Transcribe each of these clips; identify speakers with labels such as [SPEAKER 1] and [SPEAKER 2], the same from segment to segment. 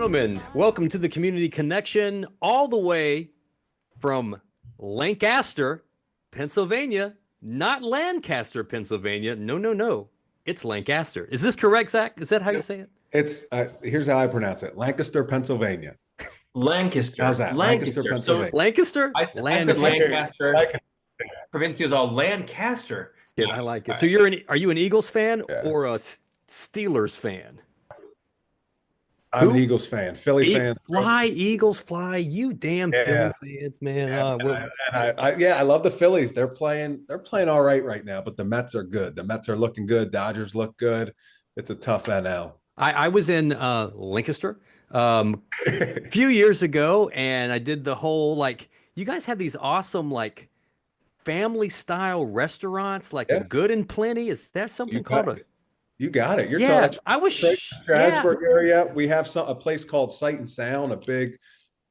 [SPEAKER 1] gentlemen, welcome to the Community Connection, all the way from Lancaster, Pennsylvania, not Lancaster, Pennsylvania. No, no, no. It's Lancaster. Is this correct, Zach? Is that how you say it?
[SPEAKER 2] It's here's how I pronounce it: Lancaster, Pennsylvania.
[SPEAKER 3] Lancaster.
[SPEAKER 2] How's that? Lancaster, Pennsylvania.
[SPEAKER 1] Lancaster?
[SPEAKER 3] I said Lancaster. Provincials all Lancaster.
[SPEAKER 1] Yeah, I like it. So are you an Eagles fan or a Steelers fan?
[SPEAKER 2] I'm an Eagles fan, Philly fan.
[SPEAKER 1] Fly, Eagles, fly! You damn Philly fans, man.
[SPEAKER 2] I love the Phillies. They're playing all right now, but the Mets are good. The Mets are looking good. Dodgers look good. It's a tough NL.
[SPEAKER 1] I was in Lancaster a few years ago, and I did the whole you guys have these awesome family style restaurants, a Good and Plenty. Is there something called a?
[SPEAKER 2] You got it. You're
[SPEAKER 1] I was
[SPEAKER 2] Strasburg area. We have a place called Sight and Sound, a big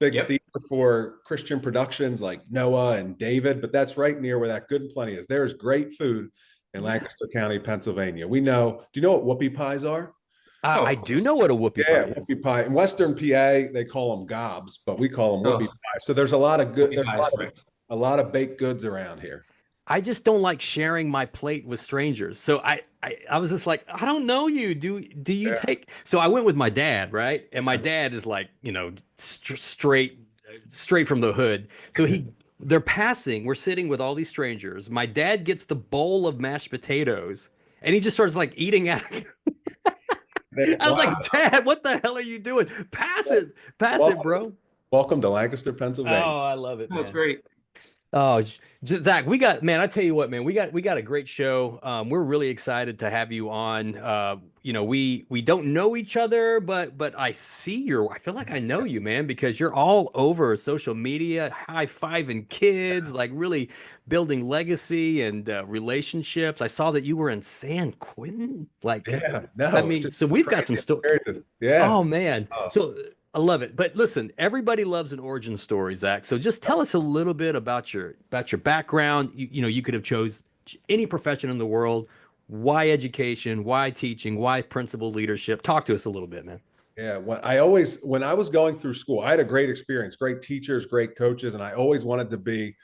[SPEAKER 2] theater for Christian productions like Noah and David. But that's right near where that Good and Plenty is. There is great food in Lancaster County, Pennsylvania. Do you know what whoopie pies are?
[SPEAKER 1] I do know what a whoopie pie is.
[SPEAKER 2] Whoopie pie. In Western PA, they call them gobs, but we call them whoopie pies. So there's a lot of good. There's a lot of baked goods around here.
[SPEAKER 1] I just don't like sharing my plate with strangers. So I was just like, I don't know you. Do you take? So I went with my dad, right? And my dad is straight from the hood. So they're passing. We're sitting with all these strangers. My dad gets the bowl of mashed potatoes, and he just starts eating at it. I was like, Dad, what the hell are you doing? Pass it, bro.
[SPEAKER 2] Welcome to Lancaster, Pennsylvania.
[SPEAKER 1] Oh, I love it, man.
[SPEAKER 3] That's great.
[SPEAKER 1] Oh, Zach, I tell you what, man, we got a great show. We're really excited to have you on. We don't know each other, but I feel like I know you, man, because you're all over social media, high-fiving kids, really building legacy and relationships. I saw that you were in San Quentin. So we've got some stories.
[SPEAKER 2] Yeah.
[SPEAKER 1] Oh man. So I love it. But listen, everybody loves an origin story, Zach. So just tell us a little bit about your background. You could have chose any profession in the world. Why education? Why teaching? Why principal leadership? Talk to us a little bit, man.
[SPEAKER 2] Yeah. When I was going through school, I had a great experience, great teachers, great coaches, and I always wanted to be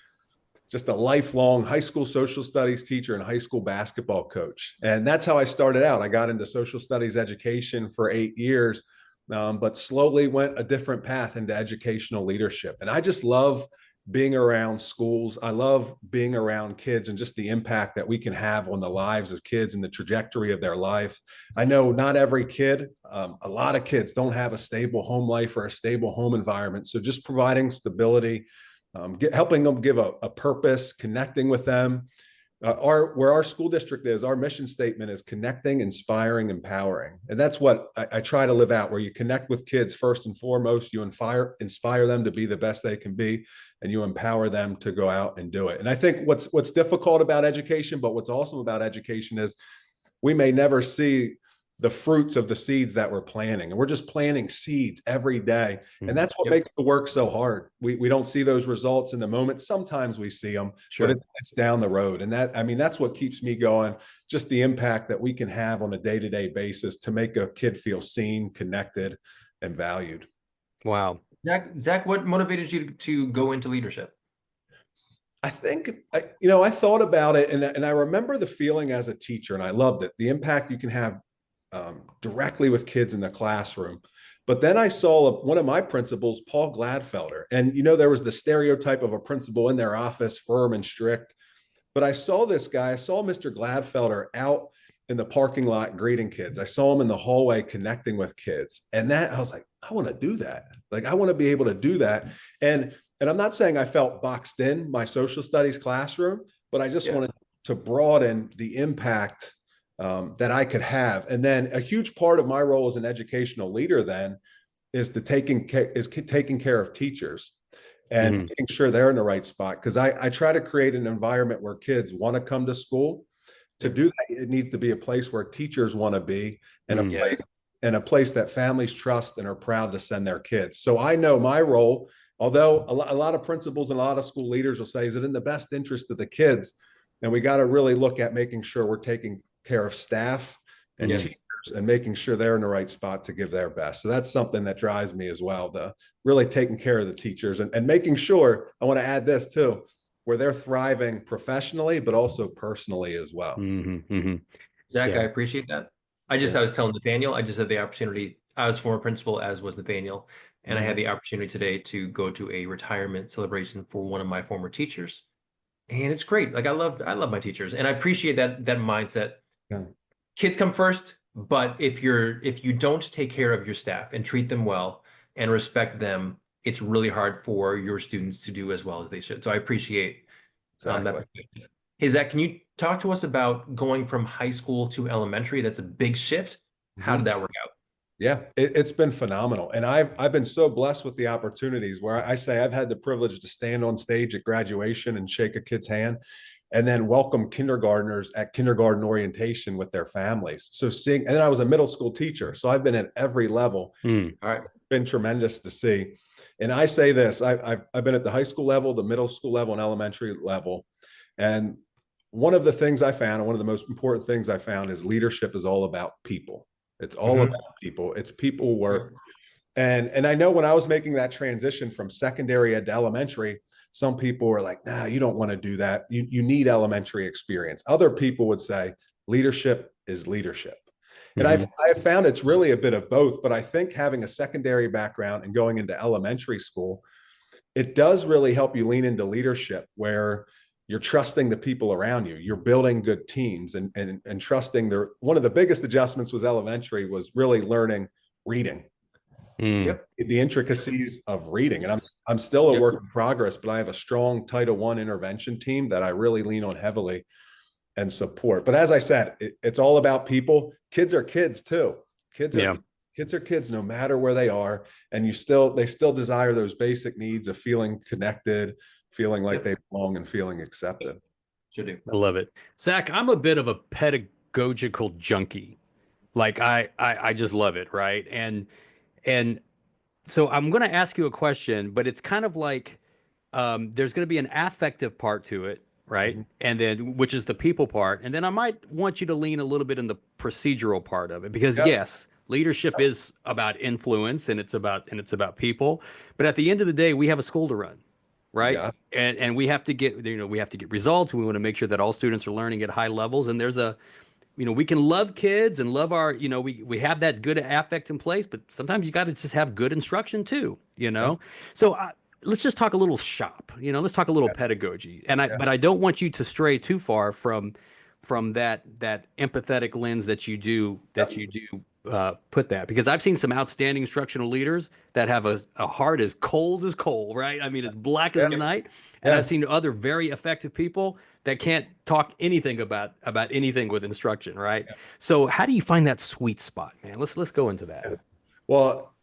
[SPEAKER 2] just a lifelong high school social studies teacher and high school basketball coach. And that's how I started out. I got into social studies education for 8 years. But slowly went a different path into educational leadership. And I just love being around schools. I love being around kids and just the impact that we can have on the lives of kids and the trajectory of their life. I know not every kid, a lot of kids don't have a stable home life or a stable home environment. So just providing stability, helping them give a purpose, connecting with them. Where our school district is, our mission statement is connecting, inspiring, empowering. And that's what I try to live out, where you connect with kids first and foremost, you inspire them to be the best they can be, and you empower them to go out and do it. And I think what's difficult about education, but what's awesome about education is we may never see the fruits of the seeds that we're planting, and we're just planting seeds every day. And that's what makes the work so hard. We don't see those results in the moment. Sometimes we see them, but it's down the road. And that's what keeps me going. Just the impact that we can have on a day-to-day basis to make a kid feel seen, connected, and valued.
[SPEAKER 1] Wow.
[SPEAKER 3] Zach, what motivated you to go into leadership?
[SPEAKER 2] I think, I thought about it, and I remember the feeling as a teacher, and I loved it. The impact you can have directly with kids in the classroom. But then I saw one of my principals, Paul Gladfelder, and there was the stereotype of a principal in their office, firm and strict. But I saw this guy, I saw Mr. Gladfelder out in the parking lot greeting kids. I saw him in the hallway connecting with kids. And I was like, I want to do that. I want to be able to do that. And I'm not saying I felt boxed in my social studies classroom, but I just wanted to broaden the impact that I could have. And then a huge part of my role as an educational leader then is taking care of teachers and making sure they're in the right spot. Because I try to create an environment where kids want to come to school. To do that, it needs to be a place where teachers want to be, and a place that families trust and are proud to send their kids. So I know my role, although a lot of principals and a lot of school leaders will say, is it in the best interest of the kids? And we got to really look at making sure we're taking care of staff and teachers and making sure they're in the right spot to give their best. So that's something that drives me as well, the really taking care of the teachers and making sure, I want to add this too, where they're thriving professionally, but also personally as well.
[SPEAKER 3] Zach,
[SPEAKER 1] Yeah.
[SPEAKER 3] I appreciate that. I was telling Nathaniel, I just had the opportunity. I was former principal, as was Nathaniel, and I had the opportunity today to go to a retirement celebration for one of my former teachers. And it's great. Like I love my teachers, and I appreciate that mindset.
[SPEAKER 2] Yeah.
[SPEAKER 3] Kids come first, but if you don't take care of your staff and treat them well and respect them, it's really hard for your students to do as well as they should. So I appreciate that
[SPEAKER 2] Exactly.
[SPEAKER 3] perspective. Hey, Zach, can you talk to us about going from high school to elementary? That's a big shift. How did that work out?
[SPEAKER 2] Yeah, it's been phenomenal. And I've been so blessed with the opportunities where I say I've had the privilege to stand on stage at graduation and shake a kid's hand and then welcome kindergartners at kindergarten orientation with their families. So and then I was a middle school teacher. So I've been at every level.
[SPEAKER 3] All right.
[SPEAKER 2] It's been tremendous to see. And I say this, I've been at the high school level, the middle school level, and elementary level. And one of the things I found, and one of the most important things I found, is leadership is all about people. It's all about people. It's people work. And I know when I was making that transition from secondary to elementary, some people were like, nah, you don't want to do that. You need elementary experience. Other people would say leadership is leadership. And I have found it's really a bit of both, but I think having a secondary background and going into elementary school, it does really help you lean into leadership where you're trusting the people around you. You're building good teams and trusting one of the biggest adjustments was elementary was really learning reading. The intricacies of reading. And I'm still a work in progress, but I have a strong Title I intervention team that I really lean on heavily and support. But as I said, it's all about people. Kids are kids too. Kids are kids no matter where they are. And they still desire those basic needs of feeling connected, feeling like they belong, and feeling accepted.
[SPEAKER 3] Sure do.
[SPEAKER 1] I love it. Zach, I'm a bit of a pedagogical junkie. Like I just love it, right? And so I'm going to ask you a question, but it's kind of like there's going to be an affective part to it, right? And then which is the people part, and then I might want you to lean a little bit in the procedural part of it because yes, leadership is about influence and it's about people, but at the end of the day, we have a school to run. Right.
[SPEAKER 2] Yeah.
[SPEAKER 1] And we have to get, we have to get results. We want to make sure that all students are learning at high levels. And there's we can love kids and love our, we have that good affect in place, but sometimes you got to just have good instruction too, So let's just talk a little shop, let's talk a little pedagogy. But I don't want you to stray too far from that empathetic lens that you do put that, because I've seen some outstanding instructional leaders that have a heart as cold as coal, right? I mean, as black as the night. And I've seen other very effective people that can't talk anything about anything with instruction, right? So how do you find that sweet spot, man? Let's go into that.
[SPEAKER 2] Well,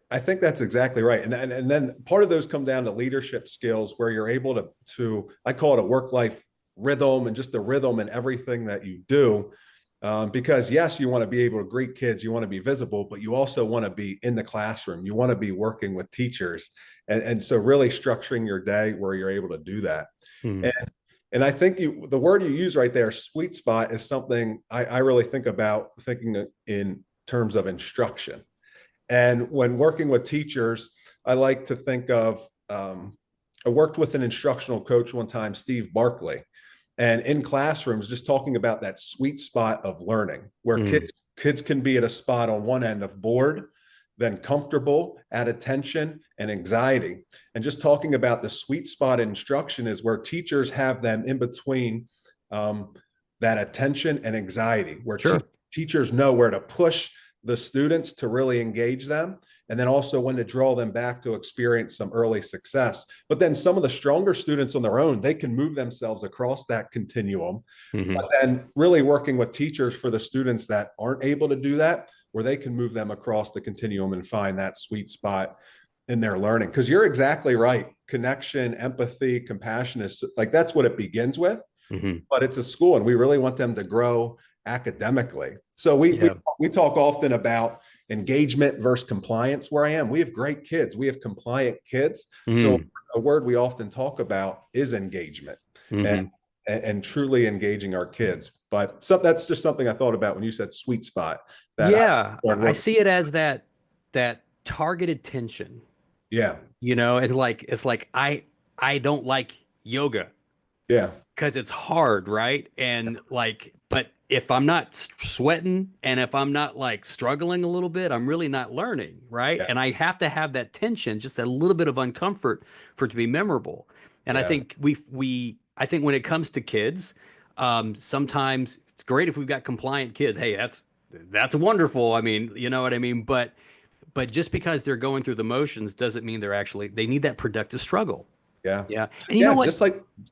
[SPEAKER 2] I think that's exactly right. And then part of those come down to leadership skills where you're able to I call it a work-life rhythm and just the rhythm in everything that you do. Because yes, you want to be able to greet kids, you want to be visible, but you also want to be in the classroom. You want to be working with teachers. And so really structuring your day where you're able to do that. And I think the word you use right there, sweet spot, is something I really think about thinking in terms of instruction. And when working with teachers, I like to think of, I worked with an instructional coach one time, Steve Barkley. And in classrooms, just talking about that sweet spot of learning where kids can be at a spot on one end of bored, then comfortable, at attention, and anxiety. And just talking about the sweet spot in instruction is where teachers have them in between that attention and anxiety, where teachers know where to push the students to really engage them, and then also when to draw them back to experience some early success. But then some of the stronger students on their own, they can move themselves across that continuum. But then really working with teachers for the students that aren't able to do that, where they can move them across the continuum and find that sweet spot in their learning. Because you're exactly right. Connection, empathy, compassion is like, that's what it begins with. But it's a school and we really want them to grow academically. So we talk often about engagement versus compliance. Where I am, we have great kids. We have compliant kids. So a word we often talk about is engagement. And and truly engaging our kids. But that's just something I thought about when you said sweet spot. That
[SPEAKER 1] Yeah, I
[SPEAKER 2] work.
[SPEAKER 1] see it as that targeted tension.
[SPEAKER 2] Yeah,
[SPEAKER 1] You know, it's like I don't like yoga
[SPEAKER 2] yeah,
[SPEAKER 1] because it's hard, right? And like, but if I'm not sweating and if I'm not like struggling a little bit, I'm really not learning, right?
[SPEAKER 2] yeah,
[SPEAKER 1] And I have to have that tension, just that little bit of uncomfort for it to be memorable. And I
[SPEAKER 2] yeah,
[SPEAKER 1] think I think when it comes to kids, sometimes it's great if we've got compliant kids. Hey, that's wonderful. I mean, you know what I mean? But just because they're going through the motions doesn't mean they need that productive struggle.
[SPEAKER 2] yeah,
[SPEAKER 1] Yeah. And you know
[SPEAKER 2] yeah.
[SPEAKER 1] what?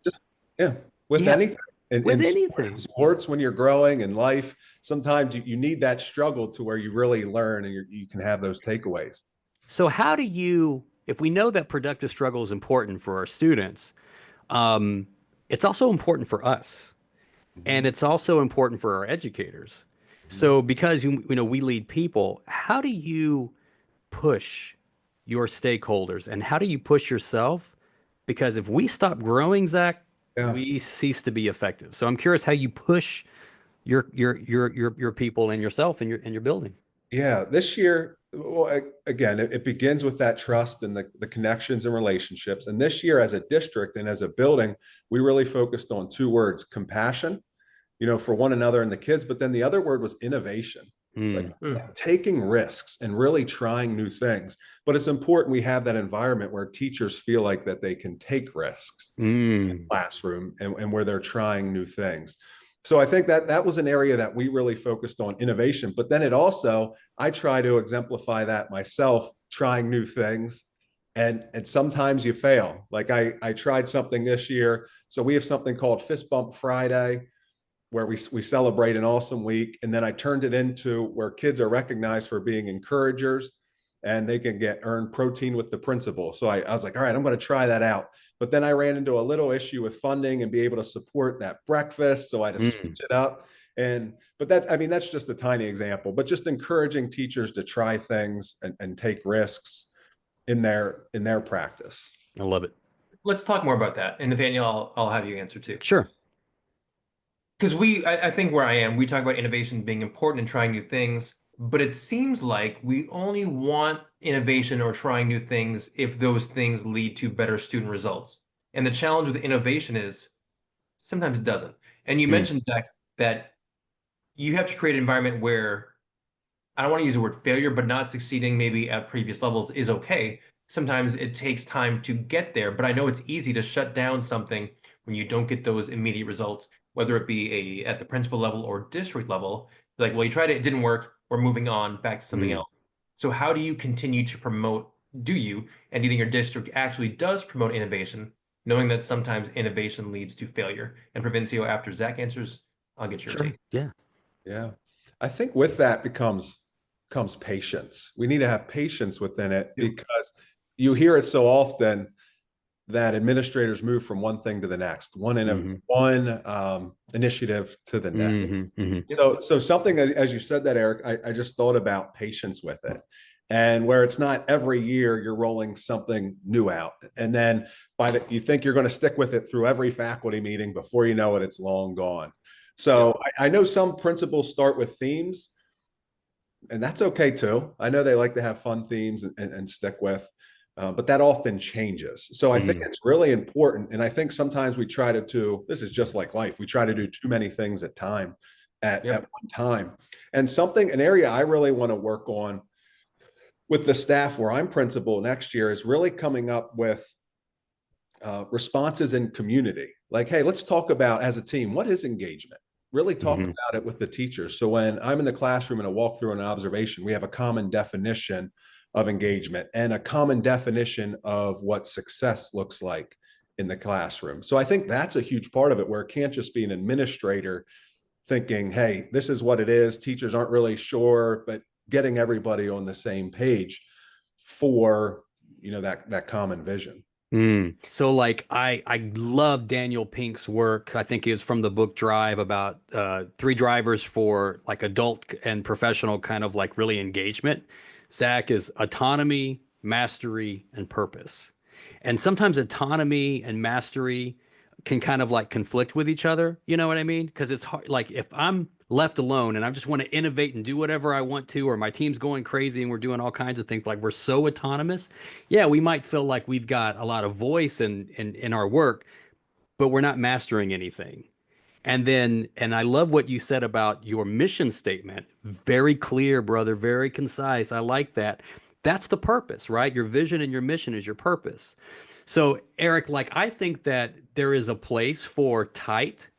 [SPEAKER 2] Just yeah, with
[SPEAKER 1] Yeah,
[SPEAKER 2] anything
[SPEAKER 1] with
[SPEAKER 2] in
[SPEAKER 1] anything.
[SPEAKER 2] sports when you're growing in life, sometimes you need that struggle to where you really learn and you can have those takeaways.
[SPEAKER 1] So how do you, if we know that productive struggle is important for our students, um, it's also important for us, and
[SPEAKER 2] Mhm,
[SPEAKER 1] it's also important for our educators.
[SPEAKER 2] mhm.
[SPEAKER 1] So because you know we lead people, how do you push your stakeholders, and how do you push yourself? Because if we stop growing, Zach,
[SPEAKER 2] Yeah.
[SPEAKER 1] we cease to be effective. So I'm curious how you push your people and yourself and your building.
[SPEAKER 2] Yeah, this year, well, again, it begins with that trust and the connections and relationships. And this year, as a district and as a building, we really focused on two words: compassion, for one another and the kids. But then the other word was innovation, like
[SPEAKER 1] Mm,
[SPEAKER 2] taking risks and really trying new things. But it's important we have that environment where teachers feel like that they can take risks
[SPEAKER 1] mm,
[SPEAKER 2] classroom and where they're trying new things. So I think that was an area that we really focused on innovation. But then I try to exemplify that myself, trying new things. And sometimes you fail. Like I tried something this year. So we have something called Fist Bump Friday, where we celebrate an awesome week. And then I turned it into where kids are recognized for being encouragers and they can earn protein with the principal. So I was like, all right, I'm going to try that out. But then I ran into a little issue with funding and be able to support that breakfast. So I had to
[SPEAKER 1] mm.
[SPEAKER 2] switch it up. But that's just a tiny example, but just encouraging teachers to try things and take risks in their practice.
[SPEAKER 1] I love it.
[SPEAKER 3] Let's talk more about that. And Nathaniel, I'll have you answer too.
[SPEAKER 1] Sure.
[SPEAKER 3] Because I think where I am, we talk about innovation being important and trying new things, but it seems like we only want innovation or trying new things if those things lead to better student results. And the challenge with innovation is sometimes it doesn't. And you
[SPEAKER 1] Mm,
[SPEAKER 3] mentioned, Zach, that you have to create an environment where I don't want to use the word failure, but not succeeding maybe at previous levels is okay. Sometimes it takes time to get there, but I know it's easy to shut down something when you don't get those immediate results, whether it be at the principal level or district level. Like, well, you tried it, it didn't work, we're moving on back to something
[SPEAKER 1] mm.
[SPEAKER 3] else. So how do you continue to promote, do you, and do you think your district actually does promote innovation, knowing that sometimes innovation leads to failure? And Provincio, after Zach answers, I'll get your
[SPEAKER 1] Sure.
[SPEAKER 3] take.
[SPEAKER 1] Yeah.
[SPEAKER 2] Yeah. I think with that comes patience. We need to have patience within it
[SPEAKER 3] Yeah.
[SPEAKER 2] because you hear it so often that administrators move from one thing to the next,
[SPEAKER 1] Hmm.
[SPEAKER 2] one initiative to the next.
[SPEAKER 1] Hmm. Hmm.
[SPEAKER 2] So something as you said that, Eric, I just thought about patience with it. And where it's not every year you're rolling something new out. And then you think you're going to stick with it through every faculty meeting before you know it, it's long gone.
[SPEAKER 3] Yeah.
[SPEAKER 2] So I know some principals start with themes, and that's okay too. I know they like to have fun themes and stick with, but that often changes. So I think
[SPEAKER 1] Mm.
[SPEAKER 2] it's really important. And I think sometimes we try to do, this is just like life. We try to do too many things at one time. And an area I really want to work on with the staff where I'm principal next year is really coming up with responses in community. Like, hey, let's talk about as a team, what is engagement? Really talk
[SPEAKER 1] Hmm.
[SPEAKER 2] about it with the teachers. So when I'm in the classroom and a walkthrough and an observation, we have a common definition of engagement and a common definition of what success looks like in the classroom. So I think that's a huge part of it, where it can't just be an administrator thinking, hey, this is what it is. Teachers aren't really sure, but getting everybody on the same page for that common vision.
[SPEAKER 1] Mm. So like I love Daniel Pink's work. I think it was from the book Drive about three drivers for like adult and professional kind of like really engagement. Zach is autonomy, mastery, and purpose. And sometimes autonomy and mastery can kind of like conflict with each other. You know what I mean? Because it's hard. Like if I'm left alone and I just want to innovate and do whatever I want to, or my team's going crazy and we're doing all kinds of things, like we're so autonomous. Yeah, we might feel like we've got a lot of voice in our work, but we're not mastering anything. And I love what you said about your mission statement. Very clear, brother, very concise. I like that. That's the purpose, right? Your vision and your mission is your purpose. So, Eric, like I think that there is a place for tight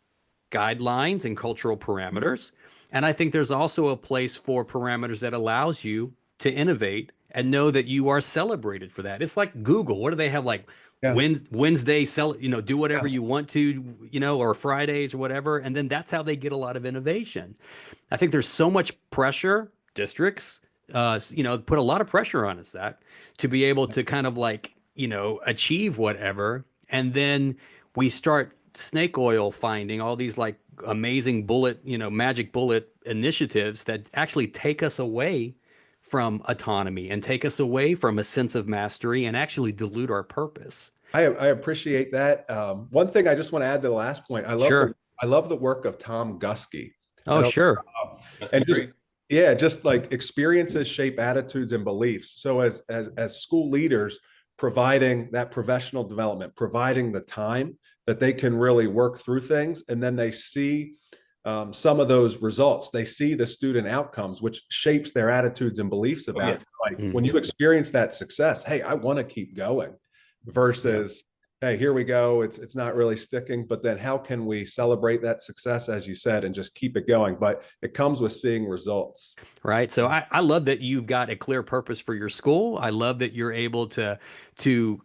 [SPEAKER 1] guidelines and cultural parameters. And I think there's also a place for parameters that allows you to innovate and know that you are celebrated for that. It's like Google. What do they have like
[SPEAKER 2] Yeah.
[SPEAKER 1] Wednesday sell, do whatever
[SPEAKER 2] Yeah.
[SPEAKER 1] you want to, or Fridays or whatever. And then that's how they get a lot of innovation. I think there's so much pressure, districts, put a lot of pressure on us, Zach, to be able to kind of like, achieve whatever. And then we start snake oil finding all these like amazing bullet, magic bullet initiatives that actually take us away from autonomy and take us away from a sense of mastery and actually dilute our purpose.
[SPEAKER 2] I appreciate that. One thing I just want to add to the last point.
[SPEAKER 1] Sure.
[SPEAKER 2] I love the work of Tom Gusky. I
[SPEAKER 1] Oh,
[SPEAKER 2] don't
[SPEAKER 1] sure.
[SPEAKER 3] That's
[SPEAKER 2] and
[SPEAKER 3] great.
[SPEAKER 2] just yeah, just like experiences shape attitudes and beliefs. So as school leaders, providing that professional development, providing the time that they can really work through things, and then they see some of those results. They see the student outcomes, which shapes their attitudes and beliefs
[SPEAKER 3] Oh,
[SPEAKER 2] about
[SPEAKER 3] yeah.
[SPEAKER 2] it. Like when
[SPEAKER 1] Mhm.
[SPEAKER 2] you experience that success, hey, I want to keep going, versus hey, here we go. It's not really sticking. But then how can we celebrate that success, as you said, and just keep it going? But it comes with seeing results.
[SPEAKER 1] Right. So I love that you've got a clear purpose for your school. I love that you're able to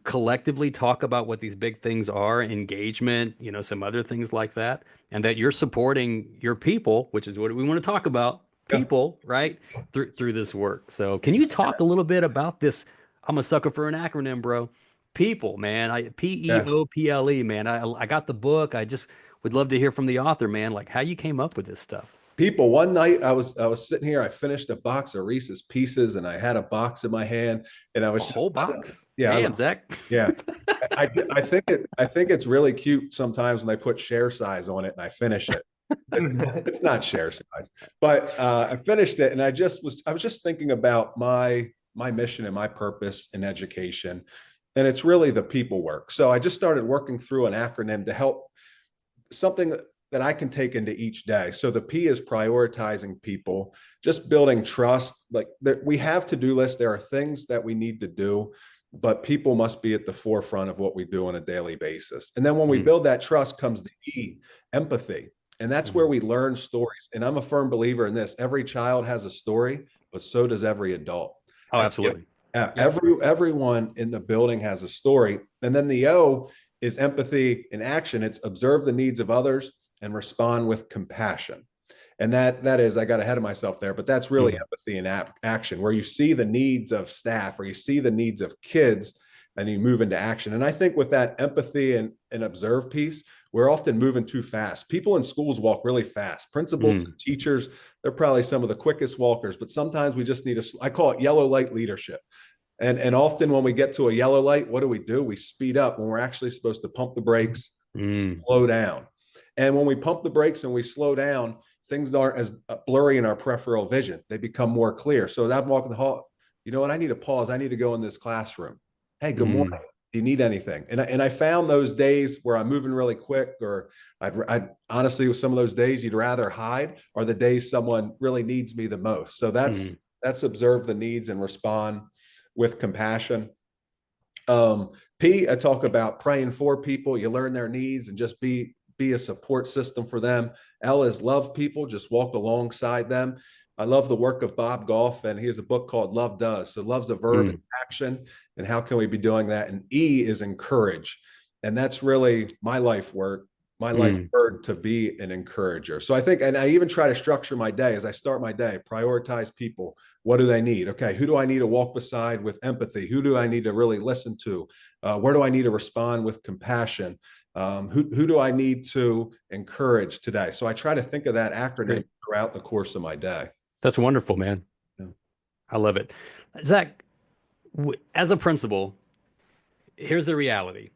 [SPEAKER 1] collectively talk about what these big things are, engagement, some other things like that, and that you're supporting your people, which is what we want to talk about,
[SPEAKER 2] Yeah.
[SPEAKER 1] people, right? Through this work. So can you talk a little bit about this? I'm a sucker for an acronym, bro. People, man.
[SPEAKER 2] Yeah.
[SPEAKER 1] PEOPLE, man. I got the book. I just would love to hear from the author, man, like how you came up with this stuff.
[SPEAKER 2] People, one night I was sitting here, I finished a box of Reese's Pieces, and I had a box in my hand, and I
[SPEAKER 1] A
[SPEAKER 2] was just,
[SPEAKER 1] whole box.
[SPEAKER 2] yeah,
[SPEAKER 1] Damn, Zach.
[SPEAKER 2] yeah. I think it's really cute sometimes when they put share size on it and I finish it. It's not share size, but I finished it, and I was just thinking about my mission and my purpose in education, and it's really the people work. So I just started working through an acronym to help something that I can take into each day. So the P is prioritizing people, just building trust. Like that, we have to-do lists. There are things that we need to do, but people must be at the forefront of what we do on a daily basis. And then when we
[SPEAKER 1] Mm,
[SPEAKER 2] build that trust comes the E, empathy. And that's where
[SPEAKER 1] mm.
[SPEAKER 2] we learn stories. And I'm a firm believer in this. Every child has a story, but so does every adult.
[SPEAKER 1] Oh,
[SPEAKER 2] And
[SPEAKER 3] Yep.
[SPEAKER 1] absolutely.
[SPEAKER 3] Yep.
[SPEAKER 2] everyone in the building has a story. And then the O is empathy in action. It's observe the needs of others and respond with compassion. And that is, I got ahead of myself there, but that's really
[SPEAKER 1] Mm,
[SPEAKER 2] empathy in action, where you see the needs of staff or you see the needs of kids and you move into action. And I think with that empathy and observe piece, we're often moving too fast. People in schools walk really fast. Principals,
[SPEAKER 1] mm,
[SPEAKER 2] teachers, they're probably some of the quickest walkers, but sometimes we just need I call it yellow light leadership. And often when we get to a yellow light, what do? We speed up when we're actually supposed to pump the brakes,
[SPEAKER 1] mm,
[SPEAKER 2] slow down. And when we pump the brakes and we slow down, things aren't as blurry in our peripheral vision. They become more clear. So that I'm walking the hall, you know what? I need to pause. I need to go in this classroom. Hey, good morning.
[SPEAKER 1] mm,
[SPEAKER 2] Do you need anything? And I found those days where I'm moving really quick, or I'd honestly, with some of those days you'd rather hide, are the days someone really needs me the most. So
[SPEAKER 1] mm,
[SPEAKER 2] that's observe the needs and respond with compassion. Um, P, I talk about praying for people. You learn their needs and just be a support system for them. L is love people, just walk alongside them. I love the work of Bob Goff, and he has a book called Love Does. So love's a verb in
[SPEAKER 1] mm,
[SPEAKER 2] action, and how can we be doing that? And E is encourage, and that's really my life work, my life
[SPEAKER 1] mm,
[SPEAKER 2] word, to be an encourager. So I think, and I even try to structure my day as I start my day, prioritize people. What do they need? Okay, who do I need to walk beside with empathy? Who do I need to really listen to? Where do I need to respond with compassion? Who do I need to encourage today? So I try to think of that acronym
[SPEAKER 1] great.
[SPEAKER 2] throughout the course of my day.
[SPEAKER 1] That's wonderful, man.
[SPEAKER 2] Yeah.
[SPEAKER 1] I love it. Zach, as a principal, here's the reality.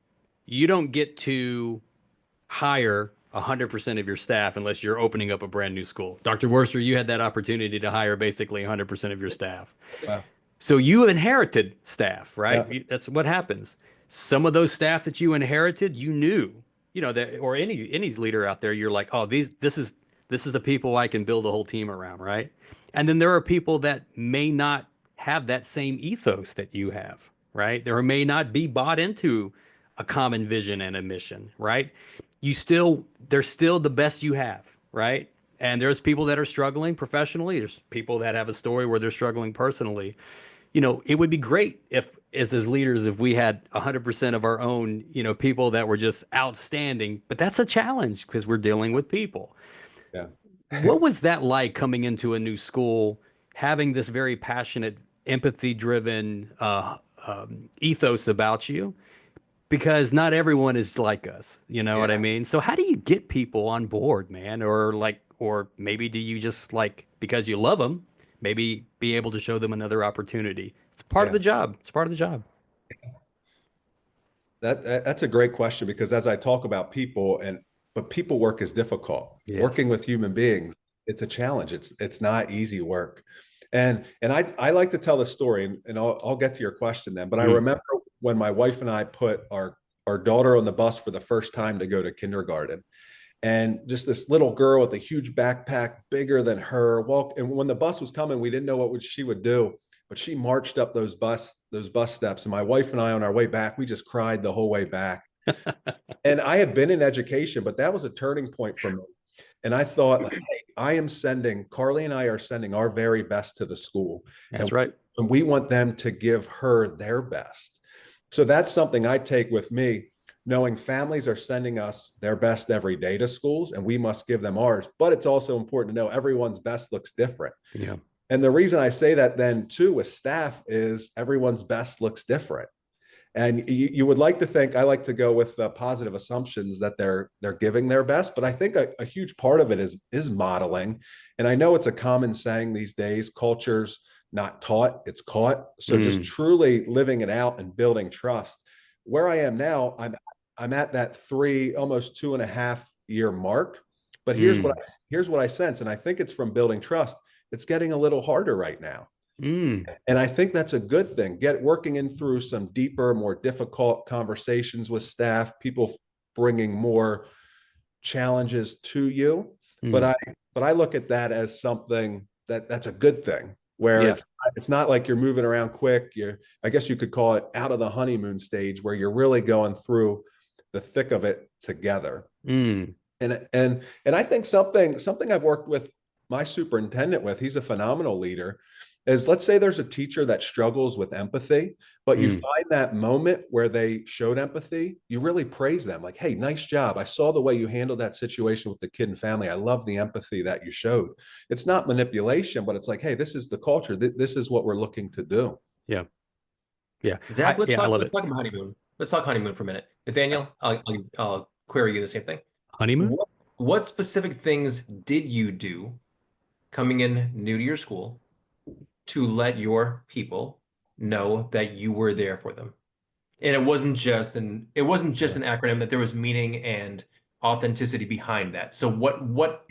[SPEAKER 1] You don't get to hire 100% of your staff unless you're opening up a brand new school. Dr. Worster, you had that opportunity to hire basically 100% of your staff.
[SPEAKER 2] Wow.
[SPEAKER 1] So you inherited staff, right?
[SPEAKER 2] Yeah.
[SPEAKER 1] That's what happens. Some of those staff that you inherited, you knew, that, or any leader out there, you're like, oh, this is the people I can build a whole team around, right? And then there are people that may not have that same ethos that you have, right? There may not be bought into a common vision and a mission, right? They're still the best you have, right? And there's people that are struggling professionally. There's people that have a story where they're struggling personally. It would be great if, as leaders, if we had 100% of our own, people that were just outstanding. But that's a challenge because we're dealing with people.
[SPEAKER 2] Yeah.
[SPEAKER 1] What was that like coming into a new school, having this very passionate, empathy-driven ethos about you? Because not everyone is like us, you know what I
[SPEAKER 2] Yeah.
[SPEAKER 1] mean? So how do you get people on board, man? Or maybe do you just like, because you love them, maybe be able to show them another opportunity? It's part of
[SPEAKER 2] Yeah.
[SPEAKER 1] the job. It's part of the job.
[SPEAKER 2] That's a great question, because as I talk about people, but people work is difficult. Working
[SPEAKER 1] Yes.
[SPEAKER 2] with human beings, it's a challenge. It's not easy work. And I like to tell the story, and I'll get to your question then. But I
[SPEAKER 1] Mm.
[SPEAKER 2] remember when my wife and I put our daughter on the bus for the first time to go to kindergarten, and just this little girl with a huge backpack bigger than her walk. And when the bus was coming, we didn't know she would do, but she marched up those bus steps. And my wife and I, on our way back, we just cried the whole way back. And I had been in education, but that was a turning point for me. And I thought, like, hey, Carly and I are sending our very best to the school.
[SPEAKER 1] That's right.
[SPEAKER 2] And we want them to give her their best. So that's something I take with me, knowing families are sending us their best every day to schools, and we must give them ours. But it's also important to know everyone's best looks different.
[SPEAKER 1] Yeah.
[SPEAKER 2] And the reason I say that then too with staff is everyone's best looks different. And you would like to think, I like to go with positive assumptions that they're giving their best, but I think a huge part of it is modeling. And I know it's a common saying these days: culture's not taught, it's caught. So just truly living it out and building trust. Where I am now, I'm at that almost 2.5 year mark. But here's what I sense, and I think it's from building trust. It's getting a little harder right now. And I think that's a good thing. Working in through some deeper, more difficult conversations with staff, people bringing more challenges to you. But I look at that as something that's a good thing, where
[SPEAKER 1] Yeah.
[SPEAKER 2] it's not like you're moving around quick. I guess you could call it out of the honeymoon stage, where you're really going through the thick of it together. And I think something I've worked with my superintendent with, he's a phenomenal leader, is, let's say there's a teacher that struggles with empathy, but you find that moment where they showed empathy, you really praise them. Like, hey, nice job. I saw the way you handled that situation with the kid and family. I love the empathy that you showed. It's not manipulation, but it's like, hey, this is the culture. This is what we're looking to do.
[SPEAKER 1] Yeah. Yeah.
[SPEAKER 3] Zach, let's
[SPEAKER 1] I love
[SPEAKER 3] let's
[SPEAKER 1] it.
[SPEAKER 3] talk about honeymoon. Let's talk honeymoon for a minute. Nathaniel, I'll query you the same thing.
[SPEAKER 1] Honeymoon?
[SPEAKER 3] What specific things did you do coming in new to your school to let your people know that you were there for them? And it wasn't just an acronym, that there was meaning and authenticity behind that. So what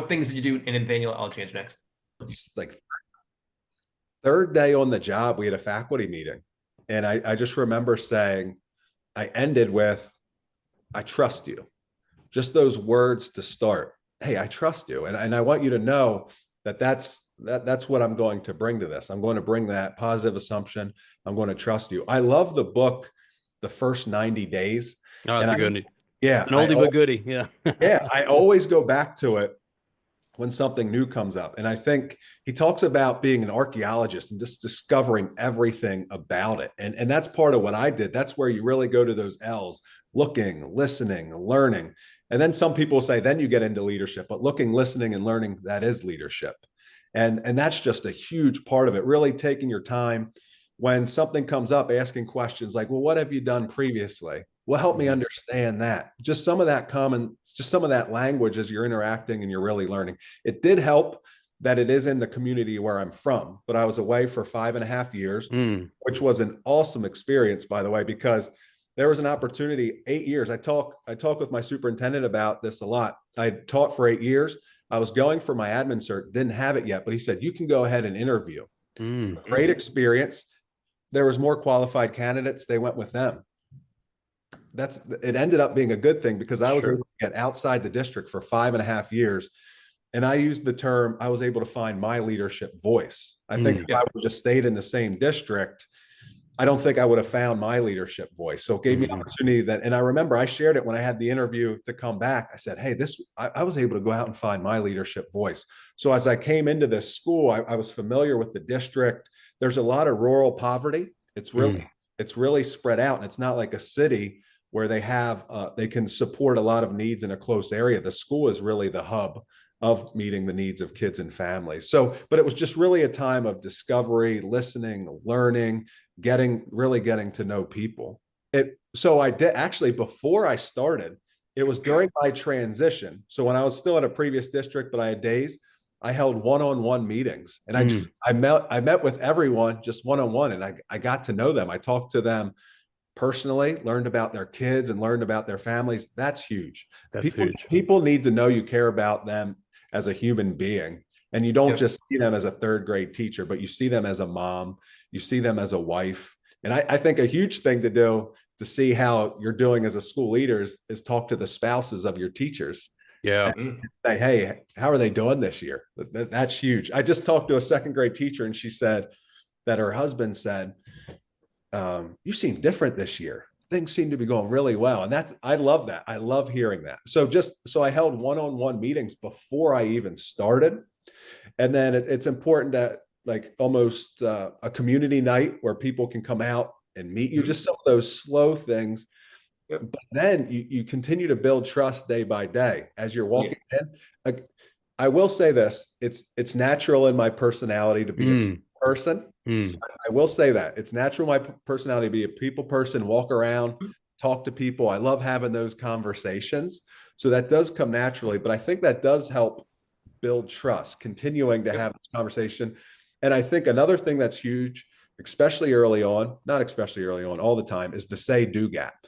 [SPEAKER 3] things did you do? And Nathaniel, I'll change next.
[SPEAKER 2] It's like third day on the job, we had a faculty meeting. And I just remember saying, I ended with, I trust you. Just those words to start. Hey, I trust you. And I want you to know that's what I'm going to bring to this. I'm going to bring that positive assumption. I'm going to trust you. I love the book, The First 90 Days.
[SPEAKER 1] Oh, that's a good one.
[SPEAKER 2] Yeah.
[SPEAKER 1] An oldie but goodie. Yeah.
[SPEAKER 2] Yeah. I always go back to it when something new comes up. And I think he talks about being an archaeologist and just discovering everything about it. And that's part of what I did. That's where you really go to those L's: looking, listening, learning. And then some people say, then you get into leadership, but looking, listening, and learning, that is leadership. And that's just a huge part of it. Really taking your time when something comes up, asking questions like, well, what have you done previously? Well, help me understand that. Just some of that language as you're interacting and you're really learning. It did help that it is in the community where I'm from, but I was away for 5.5 years, which was an awesome experience, by the way, because there was an opportunity, 8 years. I talk with my superintendent about this a lot. I taught for 8 years. I was going for my admin cert, didn't have it yet, but he said, you can go ahead and interview. Great experience. There was more qualified candidates. They went with them. It ended up being a good thing because I was able to get outside the district for 5.5 years. And I used the term, I was able to find my leadership voice. I think if I would just stayed in the same district, I don't think I would have found my leadership voice. So it gave me an opportunity that, and I remember I shared it when I had the interview to come back. I said, hey, I was able to go out and find my leadership voice. So as I came into this school, I was familiar with the district. There's a lot of rural poverty. It's really spread out, and it's not like a city where they can support a lot of needs in a close area. The school is really the hub of meeting the needs of kids and families. So, but it was just really a time of discovery, listening, learning, getting to know people. So I did actually, before I started, it was during my transition. So when I was still at a previous district, but I had days, I held one-on-one meetings, and I met with everyone just one-on-one, and I got to know them. I talked to them personally, learned about their kids and learned about their families. That's huge.
[SPEAKER 1] That's huge.
[SPEAKER 2] People need to know you care about them as a human being. And you don't just see them as a third grade teacher, but you see them as a mom, you see them as a wife. And I think a huge thing to do to see how you're doing as a school leader is talk to the spouses of your teachers.
[SPEAKER 1] Yeah.
[SPEAKER 2] Say, hey, how are they doing this year? That's huge. I just talked to a second grade teacher, and she said that her husband said, you seem different this year. Things seem to be going really well. And I love that. I love hearing that. So I held one-on-one meetings before I even started. And then it's important that, like, almost a community night where people can come out and meet you, just some of those slow things. But then you continue to build trust day by day as you're walking in. I will say this, it's natural in my personality to be a person. So I will say that it's natural in my personality to be a people person, walk around, talk to people. I love having those conversations. So that does come naturally, but I think that does help build trust, continuing to have this conversation. And I think another thing that's huge, especially early on, not especially early on, all the time, is the say-do gap,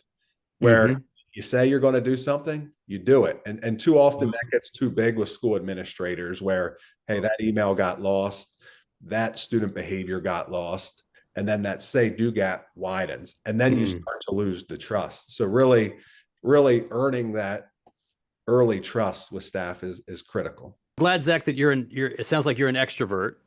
[SPEAKER 2] where you say you're going to do something, you do it. And too often that gets too big with school administrators where, hey, that email got lost, that student behavior got lost, and then that say-do gap widens, and then you start to lose the trust. So really, really earning that early trust with staff is critical.
[SPEAKER 1] Glad, Zach, that it sounds like you're an extrovert,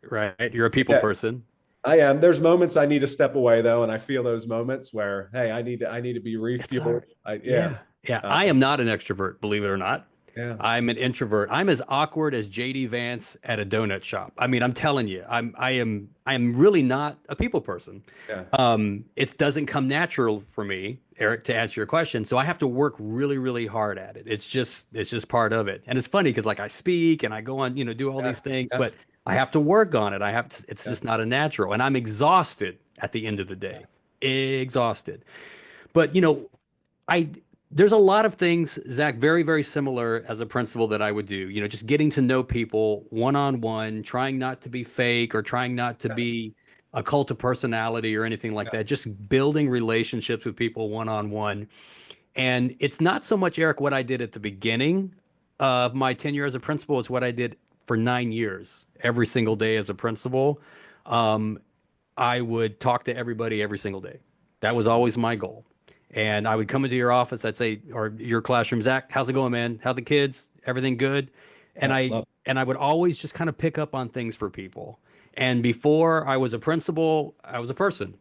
[SPEAKER 1] right? You're a people person.
[SPEAKER 2] I am. There's moments I need to step away though, and I feel those moments where, hey, I need to be refueled.
[SPEAKER 1] I am not an extrovert, believe it or not.
[SPEAKER 2] Yeah.
[SPEAKER 1] I'm an introvert. I'm as awkward as JD Vance at a donut shop. I mean, I'm telling you, I am really not a people person.
[SPEAKER 2] Yeah.
[SPEAKER 1] It doesn't come natural for me, Eric, to answer your question. So I have to work really, really hard at it. It's just part of it. And it's funny because, like, I speak and I go on, do all these things, but I have to work on it. It's just not a natural, and I'm exhausted at the end of the day, exhausted. But, there's a lot of things, Zach, very, very similar as a principal that I would do, just getting to know people one-on-one, trying not to be fake or trying not to be a cult of personality or anything like that, just building relationships with people one-on-one. And it's not so much, Eric, what I did at the beginning of my tenure as a principal. It's what I did for 9 years, every single day as a principal. I would talk to everybody every single day. That was always my goal. And I would come into your office, I'd say, or your classroom, Zach, how's it going, man? How the kids? Everything good? And I would always just kind of pick up on things for people. And before I was a principal, I was a person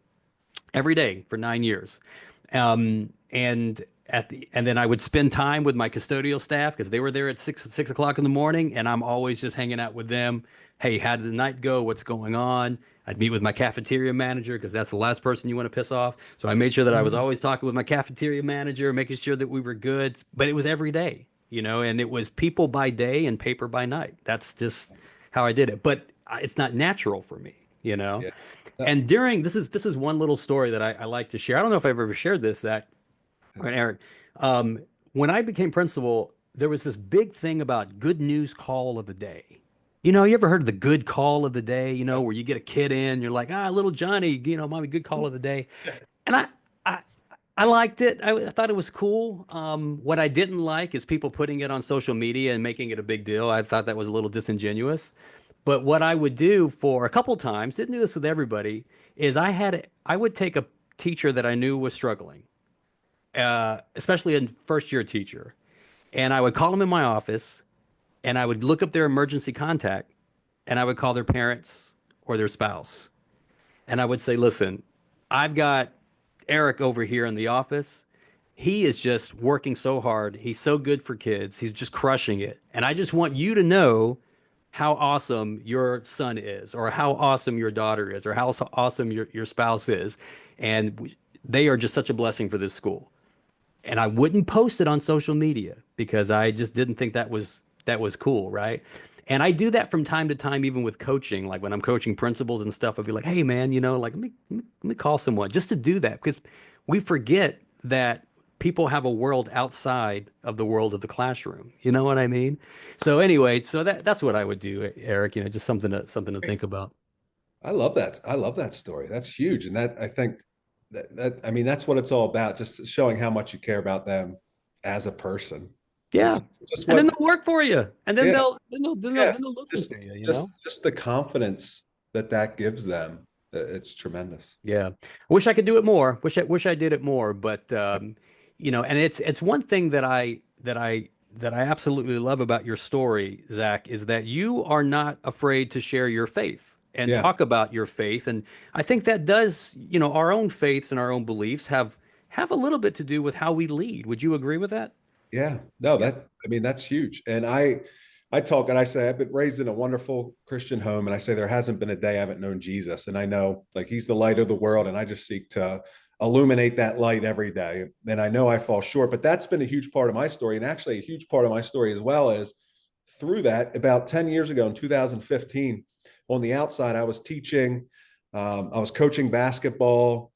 [SPEAKER 1] every day for 9 years. And then I would spend time with my custodial staff because they were there at 6 o'clock in the morning, and I'm always just hanging out with them. Hey, how did the night go? What's going on? I'd meet with my cafeteria manager because that's the last person you want to piss off. So I made sure that I was always talking with my cafeteria manager, making sure that we were good. But it was every day, and it was people by day and paper by night. That's just how I did it. But it's not natural for me,
[SPEAKER 2] Yeah.
[SPEAKER 1] And this is one little story that I like to share. I don't know if I've ever shared this, Zach or Eric. When I became principal, there was this big thing about good news call of the day. You ever heard of the good call of the day, where you get a kid in, you're like, little Johnny, mommy, good call of the day. And I liked it. I thought it was cool. What I didn't like is people putting it on social media and making it a big deal. I thought that was a little disingenuous. But what I would do for a couple times, didn't do this with everybody, is I would take a teacher that I knew was struggling, especially a first year teacher, and I would call them in my office, and I would look up their emergency contact, and I would call their parents or their spouse, and I would say, listen, I've got Eric over here in the office. He is just working so hard. He's so good for kids. He's just crushing it. And I just want you to know how awesome your son is, or how awesome your daughter is, or how awesome your spouse is. And they are just such a blessing for this school. And I wouldn't post it on social media because I just didn't think that was cool, right? And I do that from time to time, even with coaching. Like when I'm coaching principals and stuff, I'd be like, "Hey, man, like let me call someone just to do that," because we forget that people have a world outside of the world of the classroom. You know what I mean? So anyway, so that's what I would do, Eric. Just something to think about.
[SPEAKER 2] I love that. I love that story. That's huge. And that I think that I mean that's what it's all about, just showing how much you care about them as a person.
[SPEAKER 1] Yeah,
[SPEAKER 2] Just
[SPEAKER 1] and then
[SPEAKER 2] what
[SPEAKER 1] they'll work for you, and then
[SPEAKER 2] yeah, yeah.
[SPEAKER 1] they'll listen
[SPEAKER 2] Just
[SPEAKER 1] to you.
[SPEAKER 2] just the confidence that that gives them. It's tremendous.
[SPEAKER 1] Yeah. I wish I could do it more. Wish I did it more, but and it's one thing that I absolutely love about your story, Zach, is that you are not afraid to share your faith and
[SPEAKER 2] Yeah.
[SPEAKER 1] talk about your faith. And I think that does, our own faiths and our own beliefs have a little bit to do with how we lead. Would you agree with that?
[SPEAKER 2] Yeah, no,
[SPEAKER 1] Yeah.
[SPEAKER 2] I mean, that's huge. And I talk and I say, I've been raised in a wonderful Christian home. And I say, there hasn't been a day I haven't known Jesus. And I know like he's the light of the world. And I just seek to illuminate that light every day. And I know I fall short, but that's been a huge part of my story. And actually a huge part of my story as well is through that about 10 years ago in 2015, on the outside, I was teaching, I was coaching basketball.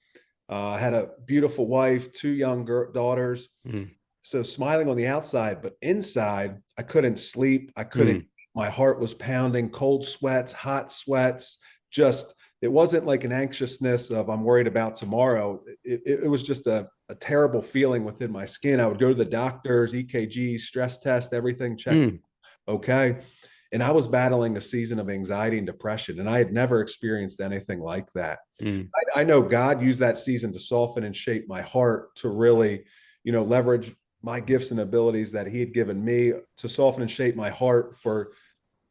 [SPEAKER 2] I had a beautiful wife, two young daughters.
[SPEAKER 1] Mm,
[SPEAKER 2] So smiling on the outside, but inside, I couldn't sleep. I couldn't,
[SPEAKER 1] mm,
[SPEAKER 2] my heart was pounding, cold sweats, hot sweats. Just, it wasn't like an anxiousness of I'm worried about tomorrow. It was just a terrible feeling within my skin. I would go to the doctors, EKG, stress test, everything checked.
[SPEAKER 1] mm,
[SPEAKER 2] Okay. And I was battling a season of anxiety and depression, and I had never experienced anything like that.
[SPEAKER 1] mm,
[SPEAKER 2] I know God used that season to soften and shape my heart to really, leverage my gifts and abilities that he had given me to soften and shape my heart for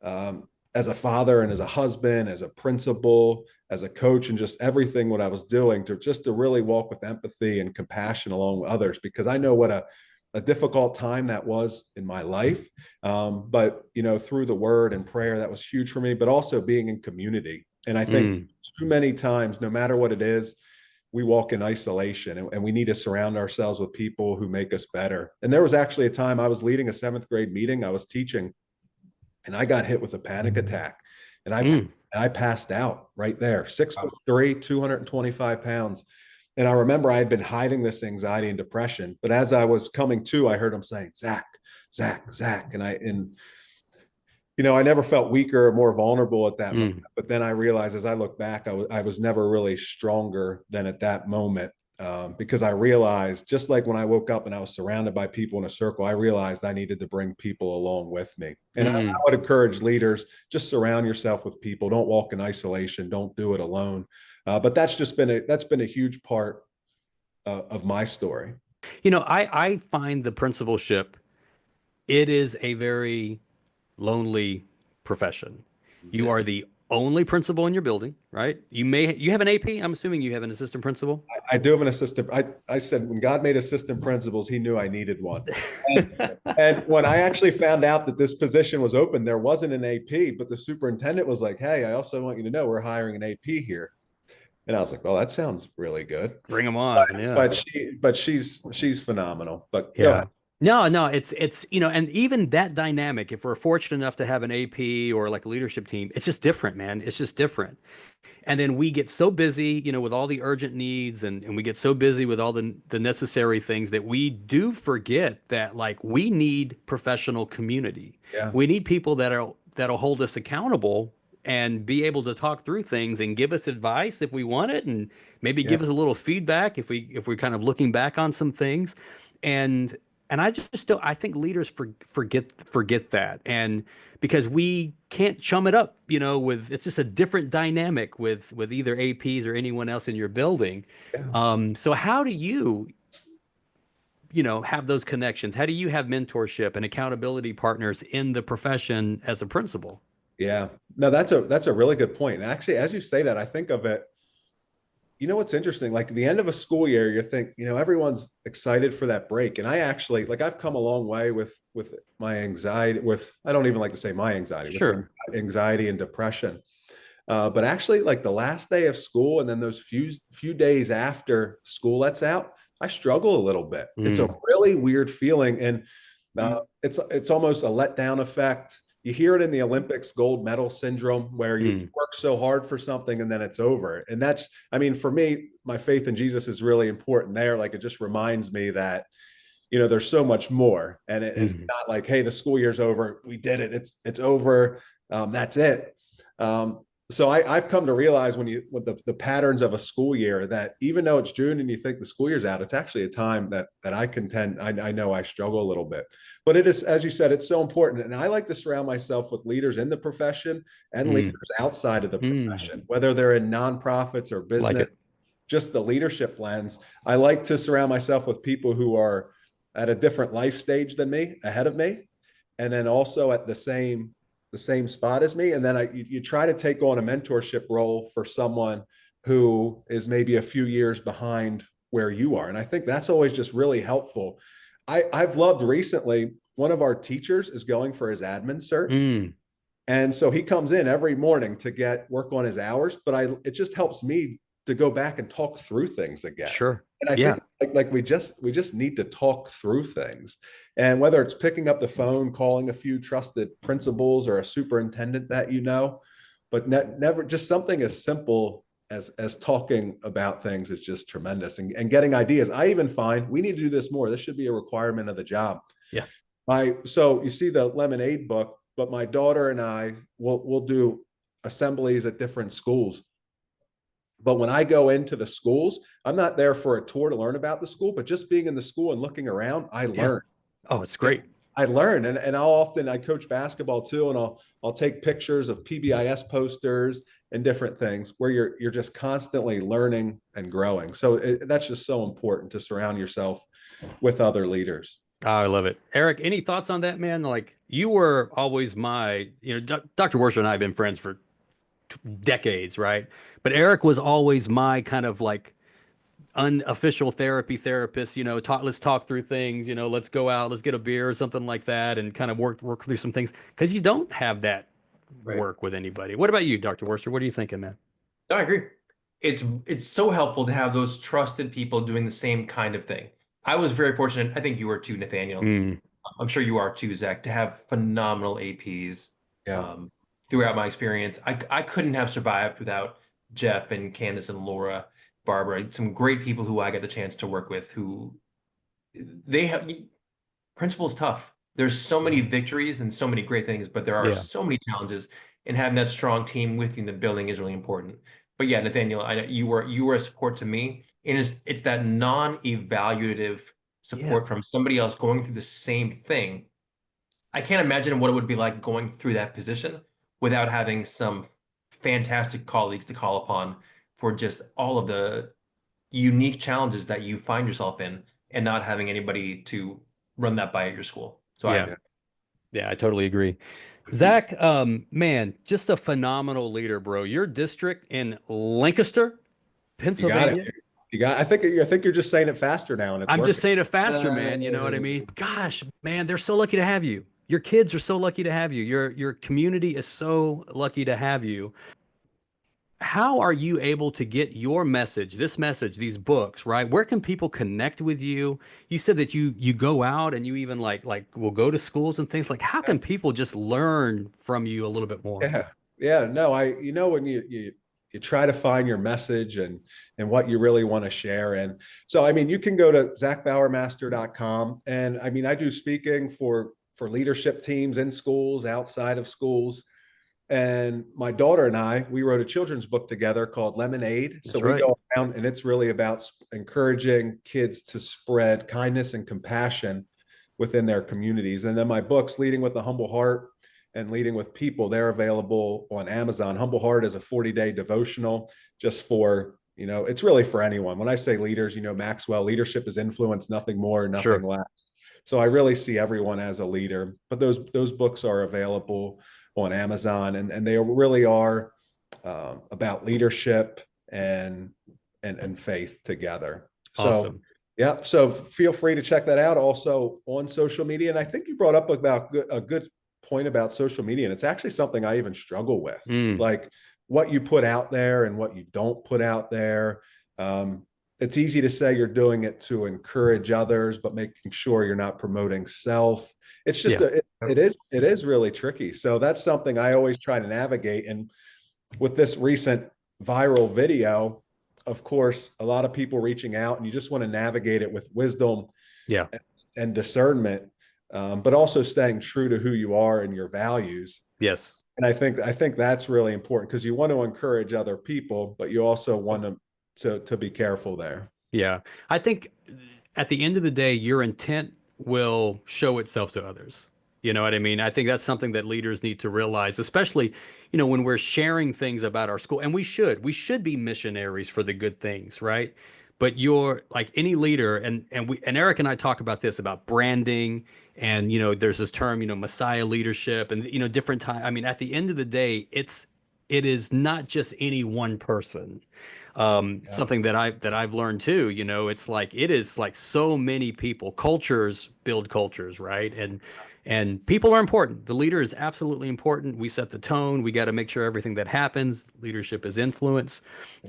[SPEAKER 2] as a father and as a husband, as a principal, as a coach, and just everything what I was doing to really walk with empathy and compassion along with others, because I know what a difficult time that was in my life. But through the word and prayer, that was huge for me, but also being in community. And I think
[SPEAKER 1] mm.
[SPEAKER 2] too many times, no matter what it is, we walk in isolation, and we need to surround ourselves with people who make us better. And there was actually a time I was leading a seventh grade meeting, I was teaching, and I got hit with a panic attack, and
[SPEAKER 1] Mm.
[SPEAKER 2] I passed out right there, six
[SPEAKER 3] Wow.
[SPEAKER 2] foot three, 225 pounds. And I remember I had been hiding this anxiety and depression, but as I was coming to, I heard him saying, Zach, Zach, Zach. I never felt weaker or more vulnerable at that moment.
[SPEAKER 1] Mm.
[SPEAKER 2] But then I realized as I look back, I was never really stronger than at that moment, because I realized, just like when I woke up and I was surrounded by people in a circle, I realized I needed to bring people along with me. And I
[SPEAKER 1] Mm.
[SPEAKER 2] would encourage leaders, just surround yourself with people. Don't walk in isolation. Don't do it alone. But that's been a huge part of my story.
[SPEAKER 1] I find the principalship, it is a very lonely profession. You are
[SPEAKER 2] Yes.
[SPEAKER 1] the only principal in your building, right? You have an AP. I'm assuming you have an assistant principal.
[SPEAKER 2] I do have an assistant. I said when God made assistant principals, he knew I needed one. And, and when I actually found out that this position was open, there wasn't an AP, but the superintendent was like, hey, I also want you to know we're hiring an AP here. And I was like, well, that sounds really good.
[SPEAKER 1] Bring them on. Yeah.
[SPEAKER 2] But she's phenomenal. But go
[SPEAKER 1] Yeah.
[SPEAKER 2] ahead.
[SPEAKER 1] No, no, it's and even that dynamic, if we're fortunate enough to have an AP or like a leadership team, it's just different, man. It's just different. And then we get so busy, with all the urgent needs, and we get so busy with all the necessary things, that we do forget that like we need professional community.
[SPEAKER 2] Yeah.
[SPEAKER 1] We need people that'll hold us accountable and be able to talk through things and give us advice if we want it, and maybe
[SPEAKER 2] Yeah.
[SPEAKER 1] give us a little feedback if we're kind of looking back on some things. And I just don't, I think leaders forget that. And because we can't chum it up, with, it's just a different dynamic with either APs or anyone else in your building.
[SPEAKER 2] Yeah.
[SPEAKER 1] So how do you have those connections? How do you have mentorship and accountability partners in the profession as a principal?
[SPEAKER 2] Yeah. No, that's a really good point. And actually, as you say that, I think of it, what's interesting, like the end of a school year, you think, everyone's excited for that break. And I actually, like, I've come a long way with my anxiety, I don't even like to say my anxiety, with anxiety and depression. But actually, like the last day of school and then those few days after school lets out, I struggle a little bit. It's a really weird feeling. And it's almost a letdown effect. You hear it in the Olympics, gold medal syndrome, where you work so hard for something and then it's over. And that's, I mean, for me, my faith in Jesus is really important there. Like, it just reminds me that, there's so much more. And it's not like, hey, the school year's over, we did it, it's over, that's it. So I've come to realize with the patterns of a school year, that even though it's June and you think the school year's out, it's actually a time that I contend, I know I struggle a little bit, but it is, as you said, it's so important. And I like to surround myself with leaders in the profession and leaders outside of the profession, whether they're in nonprofits or business,
[SPEAKER 1] Like it.
[SPEAKER 2] Just the leadership lens. I like to surround myself with people who are at a different life stage than me, ahead of me, and then also at the same spot as me. And then you try to take on a mentorship role for someone who is maybe a few years behind where you are. And I think that's always just really helpful. I've loved recently, one of our teachers is going for his admin cert. And so he comes in every morning to work on his hours, but it just helps me to go back and talk through things again.
[SPEAKER 1] Sure.
[SPEAKER 2] And I think like we just need to talk through things. And whether it's picking up the phone, calling a few trusted principals or a superintendent that but never, just something as simple as talking about things is just tremendous, and getting ideas. I even find we need to do this more. This should be a requirement of the job.
[SPEAKER 1] Yeah.
[SPEAKER 2] So you see the Lemonade book, but my daughter and I will do assemblies at different schools. But when I go into the schools, I'm not there for a tour to learn about the school, but just being in the school and looking around, I learn.
[SPEAKER 1] Oh, it's great.
[SPEAKER 2] I learn. And I coach basketball too. And I'll take pictures of PBIS posters and different things where you're just constantly learning and growing. So that's just so important, to surround yourself with other leaders.
[SPEAKER 1] Oh, I love it. Eric, any thoughts on that, man? Like, you were always Dr. Worcester and I have been friends for decades, right? But Eric was always my kind of like unofficial therapist, let's talk through things, let's go out, let's get a beer or something like that, and kind of work through some things, because you don't have that work with anybody. What about you, Dr. Worcester? What are you thinking, man?
[SPEAKER 3] No, I agree. It's so helpful to have those trusted people doing the same kind of thing. I was very fortunate. I think you were too, Nathaniel. I'm sure you are too, Zach, to have phenomenal APs. Throughout my experience. I couldn't have survived without Jeff and Candace and Laura, Barbara, some great people who I got the chance to work with, who they have. Principal's tough. There's so many victories and so many great things, but there are so many challenges, and having that strong team with you in the building is really important. But yeah, Nathaniel, you were a support to me, and it's that non-evaluative support from somebody else going through the same thing. I can't imagine what it would be like going through that position without having some fantastic colleagues to call upon for just all of the unique challenges that you find yourself in, and not having anybody to run that by at your school. So
[SPEAKER 1] I totally agree. Zach, man, just a phenomenal leader, bro. Your district in Lancaster, Pennsylvania.
[SPEAKER 2] I think you're just saying it faster now, and
[SPEAKER 1] I'm just saying it faster, man. You know what I mean? Gosh, man, they're so lucky to have you. Your kids are so lucky to have you. Your community is so lucky to have you. How are you able to get your message, these books, right? Where can people connect with you? You said that you go out and you even like will go to schools and things. Like, how can people just learn from you a little bit more?
[SPEAKER 2] Yeah. No, when you try to find your message and what you really want to share. And so, I mean, you can go to zacbauermaster.com. And I mean, I do speaking for leadership teams in schools, outside of schools. And my daughter and I, we wrote a children's book together called Lemonade. So
[SPEAKER 1] That's
[SPEAKER 2] we
[SPEAKER 1] right.
[SPEAKER 2] go around and it's really about encouraging kids to spread kindness and compassion within their communities. And then my books, Leading with a Humble Heart and Leading with People, they're available on Amazon. Humble Heart is a 40-day devotional just for, you know, it's really for anyone. When I say leaders, you know, Maxwell, leadership is influence, nothing more, nothing less. So I really see everyone as a leader, but those books are available on Amazon, and they really are about leadership and faith together. So
[SPEAKER 1] Awesome.
[SPEAKER 2] yeah, so feel free to check that out also on social media. And I think you brought up about a good point about social media, and it's actually something I even struggle with, like what you put out there and what you don't put out there. It's easy to say you're doing it to encourage others, but making sure you're not promoting self. It's just it is really tricky. So that's something I always try to navigate. And with this recent viral video, of course, a lot of people reaching out, and you just want to navigate it with wisdom, and discernment, but also staying true to who you are and your values.
[SPEAKER 1] Yes.
[SPEAKER 2] And I think that's really important, because you want to encourage other people, but you also want to be careful there.
[SPEAKER 1] Yeah. I think at the end of the day, your intent will show itself to others. You know what I mean? I think that's something that leaders need to realize, especially, you know, when we're sharing things about our school. And we should be missionaries for the good things, right? But you're like any leader, and Eric and I talk about this, about branding, and you know, there's this term, you know, Messiah leadership, and you know, different time. I mean, at the end of the day, it is not just any one person. Something that I've learned too, you know, it's like it is like so many people. Cultures build cultures, right? And people are important. The leader is absolutely important. We set the tone. We got to make sure everything that happens, leadership is influence.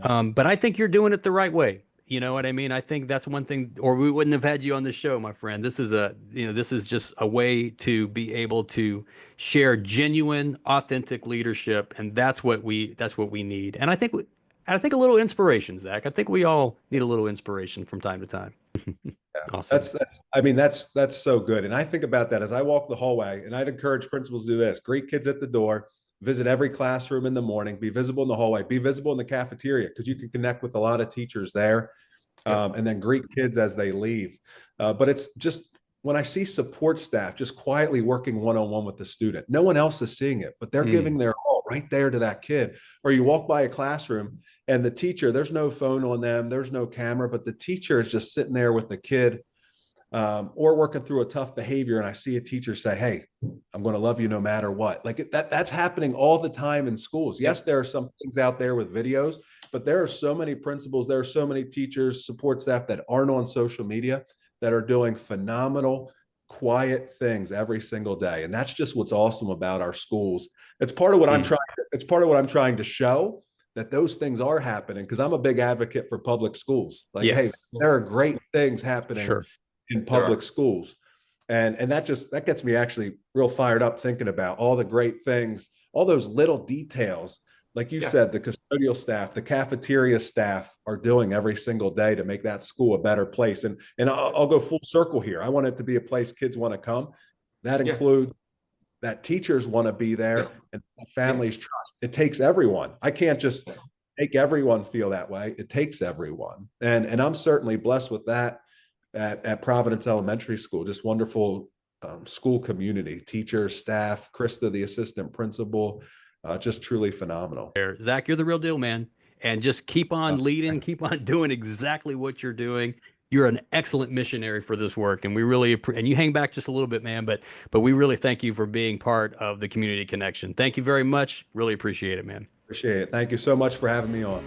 [SPEAKER 1] But I think you're doing it the right way. You know what I mean? I think that's one thing, or we wouldn't have had you on the show, my friend. This is this is just a way to be able to share genuine, authentic leadership, and that's what we need. And I think a little inspiration, Zach. I think we all need a little inspiration from time to time. Awesome.
[SPEAKER 2] I mean, that's so good. And I think about that as I walk the hallway, and I'd encourage principals to do this: greet kids at the door, visit every classroom in the morning, be visible in the hallway, be visible in the cafeteria, because you can connect with a lot of teachers there, and then greet kids as they leave. But it's just, when I see support staff just quietly working one-on-one with the student, no one else is seeing it, but they're giving their all right there to that kid. Or you walk by a classroom and the teacher, there's no phone on them, there's no camera, but the teacher is just sitting there with the kid, or working through a tough behavior. And I see a teacher say, "Hey, I'm going to love you no matter what." Like that's happening all the time in schools. Yes, there are some things out there with videos, but there are so many principals, there are so many teachers, support staff that aren't on social media, that are doing phenomenal, quiet things every single day. And that's just what's awesome about our schools. It's part of what it's part of what I'm trying to show, that those things are happening, because I'm a big advocate for public schools. Like, hey, there are great things happening in public schools. And that gets me actually real fired up, thinking about all the great things, all those little details, like you said, the custodial staff, the cafeteria staff are doing every single day to make that school a better place. And I'll go full circle here. I want it to be a place kids want to come. That includes that teachers want to be there, and families trust. It takes everyone. I can't just make everyone feel that way. It takes everyone. And I'm certainly blessed with that at Providence Elementary School. Just wonderful school community, teachers, staff, Krista, the assistant principal, just truly phenomenal.
[SPEAKER 1] Zach, you're the real deal, man. And just keep on leading, keep on doing exactly what you're doing. You're an excellent missionary for this work, and we really and you hang back just a little bit, man. But we really thank you for being part of the community connection. Thank you very much. Really appreciate it, man.
[SPEAKER 2] Appreciate it. Thank you so much for having me on.